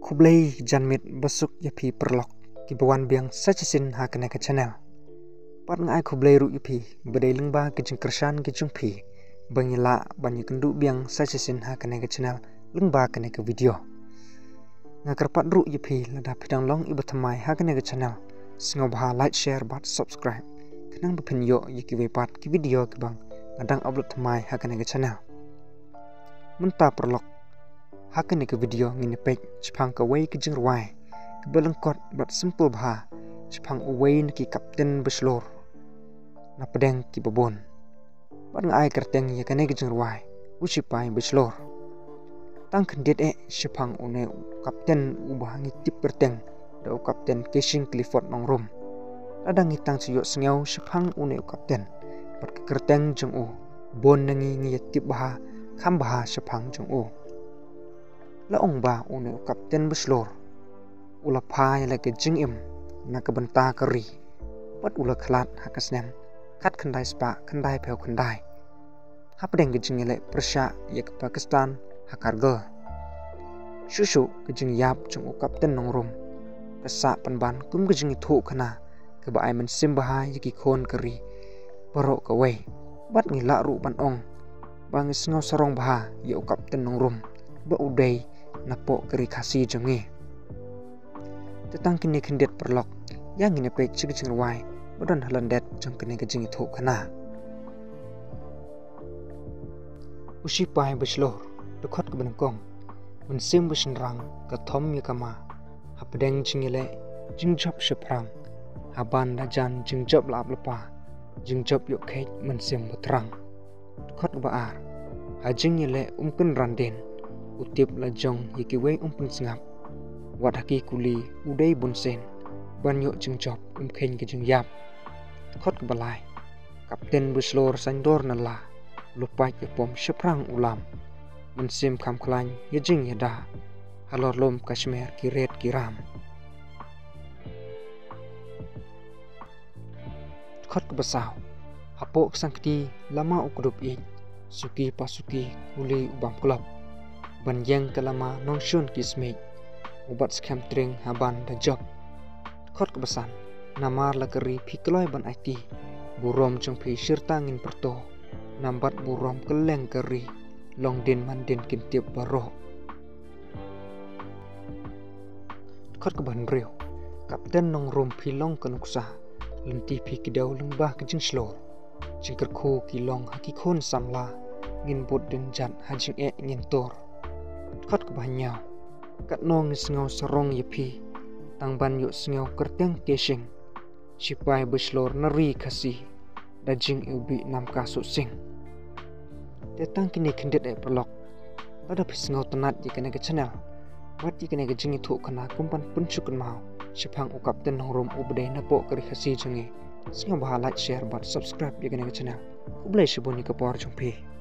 khublei janmit besuk yapi paralok kibawan biang sachisin ha kena ke channel. Pat ngai khublei ru yapi bedai lengba kijing kersan kijung pi bangila banyak kendu biang sachisin ha kena ke channel lengba kena ke video. Ngakar pat ru yapi lada pidang long ibatamai ha kena ke channel sngewbha like share bat subscribe kenang bepin yo yaki wepat ki video ke bang ngadang upload tamai ha kena ke channel. Menta paralok hakan ke video ngini pek chipang ka wei ke jing ruai ke belengkot bat simple bha chipang away ki kapten beslor na pedeng ki babon bat ngai kerteng ya kane ke jing ruai usipai beslor tang kendet chipang une kapten ubah ngi tip perteng da kapten casing Clifford Nongrum adang ngitang siyo sngeu chipang une kapten bat ke kerteng jeng u bon nangi ngi tip bha kham bha chipang jeng u la ong ba une kapten beslor ula phai la ke jing im na ke benta kari pat ula khlat hakasnem khat khandai spa khandai pheu khandai hapdeng ke jing le persha yak Pakistan hakarga shushu ke jing yap jung kapten Nongrum kasa panban kum ke jing thu khana ke ba ai men sim bahai yaki khon kari paro ka wei bat ngila ru ban ong bang sngau sarong bha yo kapten Nongrum ba udai napo Ri Khasi jongi tetang kini kendet paralok yang ini pek cing ruai badan halandet jong kini ke jing thu khana usi pai beslor dekhot ke benengkong mun sim busin rang ka thom ya kama hapdeng chingile jingjob seprang haban dajan jingjob lap lepa jingjob yo khej mun sim butrang dekhot ba ar hajing ile umken randen utip la jong yiki wei umpun sngap wat haki kuli udai bunsen banyo jingjob khen ke jing yap khot ke balai kapten beslor sandor nala lupai ke pom seprang ulam mensim kham klan ye jing yada halor lom kashmir kiret kiram khot ke basau hapok sangkti lama ukrup i suki pasuki kuli ubam klop banjang kalama nongshun kismej ubat skam tring haban da job khot kebesan namar lakari phikloi ban IT burom jong phi sirtangin perto nambat burom keleng kari longdin mandin kintip baro khot keban reu kapten Nongrum philong kanuksa lenti phi kidau lengbah kijing slor jingker khu kilong haki khon samla ngin bot den jan hajing ngin tor khot ke banyau kat nong sngau sarong yapi tangban yu sngau kerteng casing sipai beslor na Ri Khasi dajing ubi nam kasu sing tetang kini kendet paralok pada pisngau tenat di kena ke channel wat di kena ke jingi thu kana kumpan puncukun mau sipang u kapten Nongrum ubdai napo Ri Khasi jengi sngewbha like share bat subscribe di kena ke channel khublei shibun ni kapor jongpi